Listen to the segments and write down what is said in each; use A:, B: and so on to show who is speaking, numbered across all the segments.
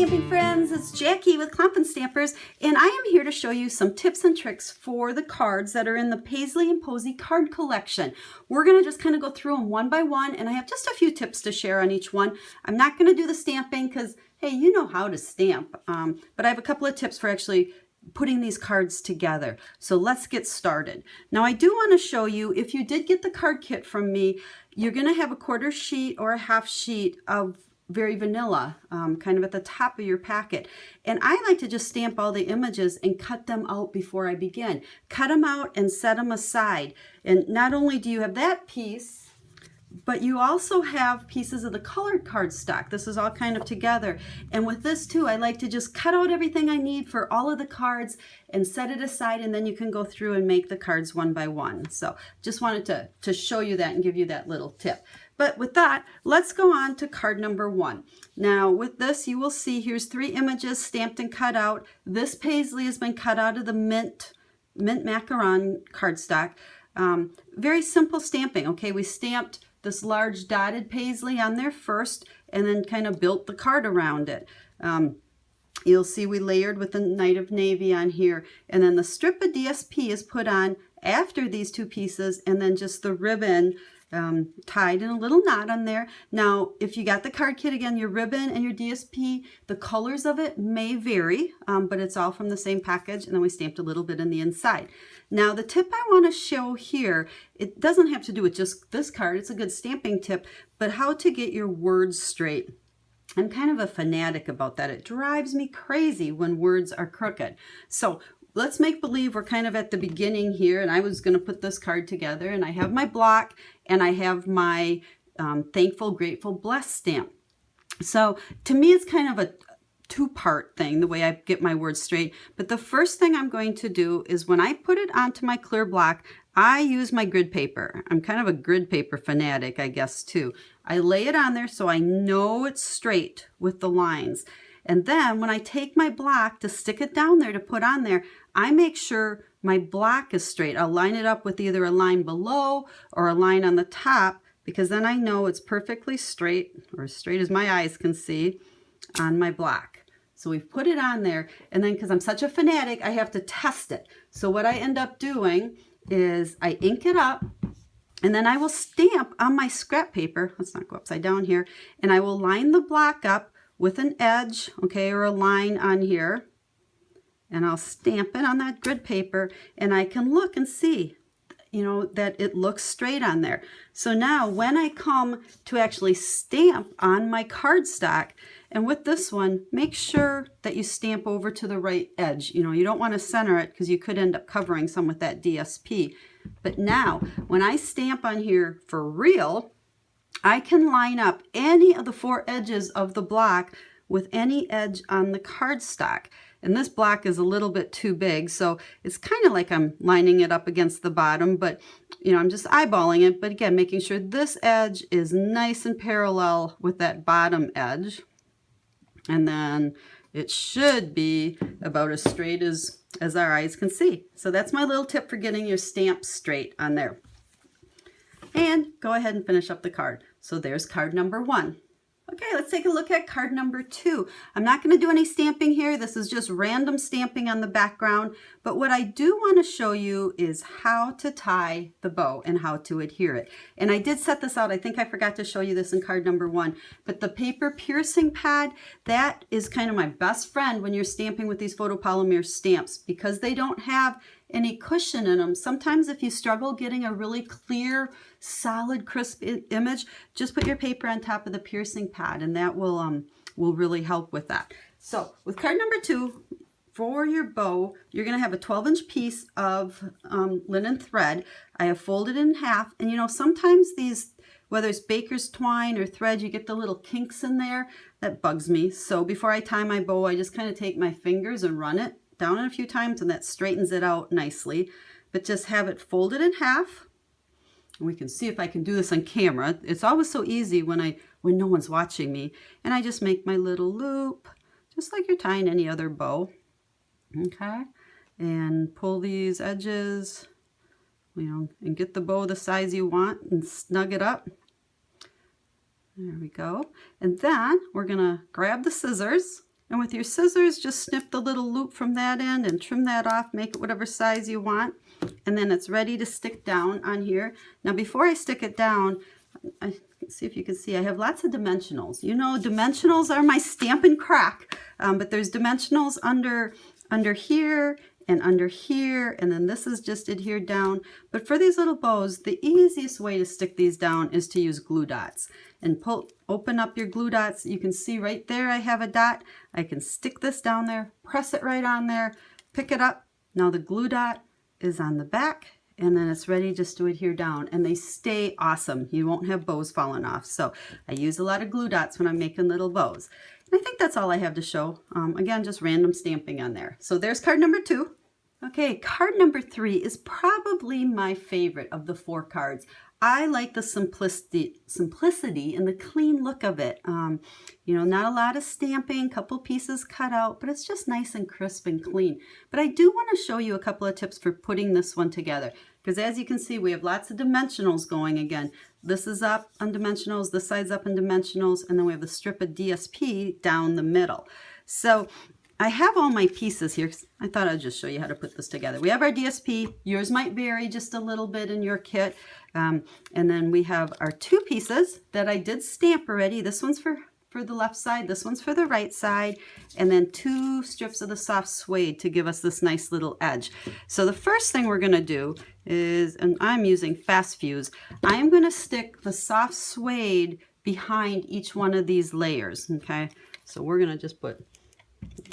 A: stamping friends, it's Jackie with Clumpin' Stampers, and I am here to show you some tips and tricks for the cards that are in the Paisley and Posey card collection. We're going to just kind of go through them one by one, and I have just a few tips to share on each one. I'm not going to do the stamping because, hey, you know how to stamp, but I have a couple of tips for actually putting these cards together. So let's get started. Now I do want to show you, if you did get the card kit from me, you're going to have a quarter sheet or a half sheet of very vanilla, kind of at the top of your packet. And I like to just stamp all the images and cut them out before I begin. Cut them out and set them aside. And not only do you have that piece, but you also have pieces of the colored cardstock. This is all kind of together. And with this too, I like to just cut out everything I need for all of the cards and set it aside, and then you can go through and make the cards one by one. So just wanted to show you that and give you that little tip. But with that, let's go on to card number one. Now with this, you will see here's 3 images stamped and cut out. This Paisley has been cut out of the mint macaron cardstock. Very simple stamping, okay? We stamped this large dotted Paisley on there first and then kind of built the card around it. You'll see we layered with the Night of Navy on here, and then the strip of DSP is put on after these 2 pieces, and then just the ribbon tied in a little knot on there. Now, if you got the card kit, again, your ribbon and your DSP, the colors of it may vary, but it's all from the same package, and then we stamped a little bit in the inside. Now, the tip I want to show here, it doesn't have to do with just this card, it's a good stamping tip, but how to get your words straight. I'm kind of a fanatic about that. It drives me crazy when words are crooked. So let's make believe we're kind of at the beginning here, and I was going to put this card together, and I have my block and I have my thankful, grateful, blessed stamp. So to me, it's kind of a 2-part thing, the way I get my words straight. But the first thing I'm going to do is when I put it onto my clear block, I use my grid paper. I'm kind of a grid paper fanatic, I guess, too. I lay it on there so I know it's straight with the lines. And then when I take my block to stick it down there to put on there, I make sure my block is straight. I'll line it up with either a line below or a line on the top, because then I know it's perfectly straight, or as straight as my eyes can see, on my block. So we've put it on there, and then because I'm such a fanatic, I have to test it. So what I end up doing is I ink it up, and then I will stamp on my scrap paper. Let's not go upside down here. And I will line the block up with an edge, okay, or a line on here, and I'll stamp it on that grid paper, and I can look and see, you know, that it looks straight on there. So now when I come to actually stamp on my cardstock, and with this one, make sure that you stamp over to the right edge. You know, you don't want to center it because you could end up covering some with that DSP. But now, when I stamp on here for real, I can line up any of the 4 edges of the block with any edge on the cardstock. And this block is a little bit too big, so it's kind of like I'm lining it up against the bottom, but you know, I'm just eyeballing it. But again, making sure this edge is nice and parallel with that bottom edge. And then it should be about as straight as our eyes can see. So that's my little tip for getting your stamp straight on there. And go ahead and finish up the card. So there's card number 1. Okay, let's take a look at card number 2. I'm not going to do any stamping here. This is just random stamping on the background. But what I do want to show you is how to tie the bow and how to adhere it. And I did set this out. I think I forgot to show you this in card number 1. But the paper piercing pad, that is kind of my best friend when you're stamping with these photopolymer stamps, because they don't have any cushion in them. Sometimes if you struggle getting a really clear, solid, crisp image, just put your paper on top of the piercing pad, and that will really help with that. So with card number 2, for your bow, you're going to have a 12-inch piece of linen thread. I have folded in half, and you know, sometimes these, whether it's baker's twine or thread, you get the little kinks in there. That bugs me. So before I tie my bow, I just kind of take my fingers and run it down a few times, and that straightens it out nicely. But just have it folded in half. And we can see if I can do this on camera. It's always so easy when no one's watching me. And I just make my little loop, just like you're tying any other bow. Okay, and pull these edges, you know, and get the bow the size you want and snug it up. There we go. And then we're gonna grab the scissors And with your scissors, just snip the little loop from that end and trim that off, make it whatever size you want. And then it's ready to stick down on here. Now before I stick it down, see if you can see, I have lots of dimensionals. You know, dimensionals are my Stampin' Crack, but there's dimensionals under here and under here, and then this is just adhered down. But for these little bows, the easiest way to stick these down is to use glue dots. And open up your glue dots. You can see right there I have a dot. I can stick this down there, press it right on there, pick it up. Now the glue dot is on the back, and then it's ready just to adhere down, and they stay awesome. You won't have bows falling off. So I use a lot of glue dots when I'm making little bows. And I think that's all I have to show. Again, just random stamping on there. So there's card number 2. Okay, card number 3 is probably my favorite of the 4 cards. I like the simplicity and the clean look of it. You know, not a lot of stamping, couple pieces cut out, but it's just nice and crisp and clean. But I do want to show you a couple of tips for putting this one together, because as you can see, we have lots of dimensionals going again. This is up on dimensionals, this side's up on dimensionals, and then we have the strip of DSP down the middle. So I have all my pieces here. I thought I'd just show you how to put this together. We have our DSP. Yours might vary just a little bit in your kit. And then we have our 2 pieces that I did stamp already. This one's for the left side. This one's for the right side. And then 2 strips of the soft suede to give us this nice little edge. So the first thing we're going to do is, and I'm using Fast Fuse, I am going to stick the soft suede behind each one of these layers. Okay, so we're going to just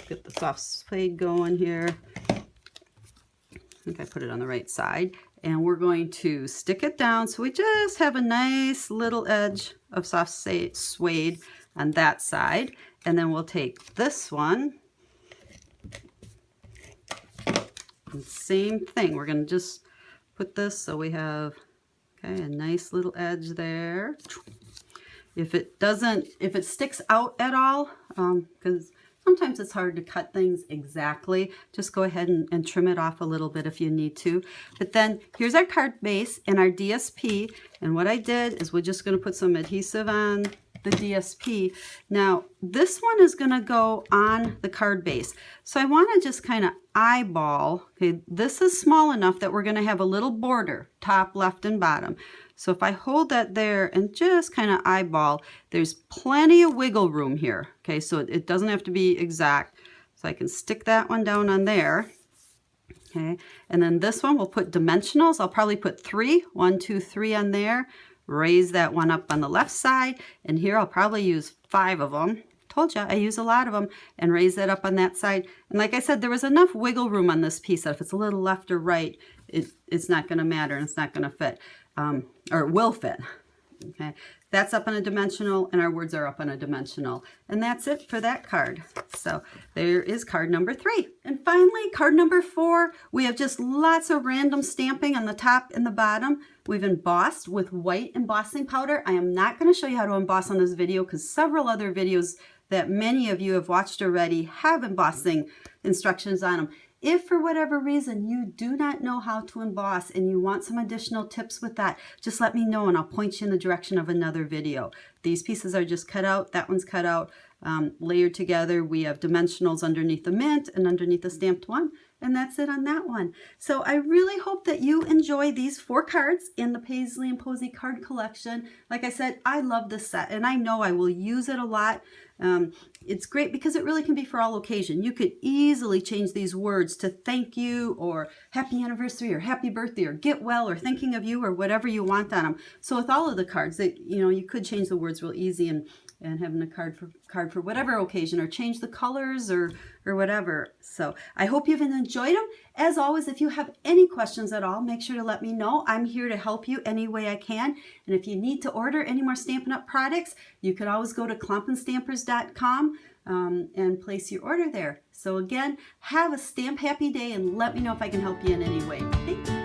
A: get the soft suede going here. I think I put it on the right side. And we're going to stick it down so we just have a nice little edge of soft suede on that side. And then we'll take this one. And same thing. We're going to just put this so we have, okay, a nice little edge there. If it sticks out at all, because sometimes it's hard to cut things exactly, just go ahead and trim it off a little bit if you need to. But then here's our card base and our DSP. And what I did is we're just going to put some adhesive on the DSP. Now this one is going to go on the card base. So I want to just kind of eyeball. Okay, this is small enough that we're going to have a little border, top, left, and bottom. So if I hold that there and just kind of eyeball, there's plenty of wiggle room here. Okay, so it doesn't have to be exact. So I can stick that one down on there. Okay, and then this one we'll put dimensionals. I'll probably put 3, 1, 2, 3 on there. Raise that one up on the left side. And here I'll probably use 5 of them. Told you I use a lot of them, and raise that up on that side. And like I said, there was enough wiggle room on this piece that if it's a little left or right, it's not going to matter and it's not going to fit. Or it will fit. Okay, that's up on a dimensional, and our words are up on a dimensional. And that's it for that card. So there is card number 3. And finally, card number 4, we have just lots of random stamping on the top and the bottom. We've embossed with white embossing powder. I am not going to show you how to emboss on this video because several other videos that many of you have watched already have embossing instructions on them. If for whatever reason you do not know how to emboss and you want some additional tips with that, just let me know and I'll point you in the direction of another video. These pieces are just cut out, that one's cut out, layered together. We have dimensionals underneath the mint and underneath the stamped one, and that's it on that one. So I really hope that you enjoy these 4 cards in the Paisley and Posey card collection. Like I said, I love this set and I know I will use it a lot. It's great because it really can be for all occasion. You could easily change these words to thank you or happy anniversary or happy birthday or get well or thinking of you or whatever you want on them. So with all of the cards, you could change the words real easy and having a card for whatever occasion, or change the colors or whatever. So I hope you've enjoyed them. As always, if you have any questions at all, make sure to let me know. I'm here to help you any way I can. And if you need to order any more Stampin' Up! Products, you could always go to clumpandstampers.com and place your order there. So again, have a stamp happy day and let me know if I can help you in any way. Thank you.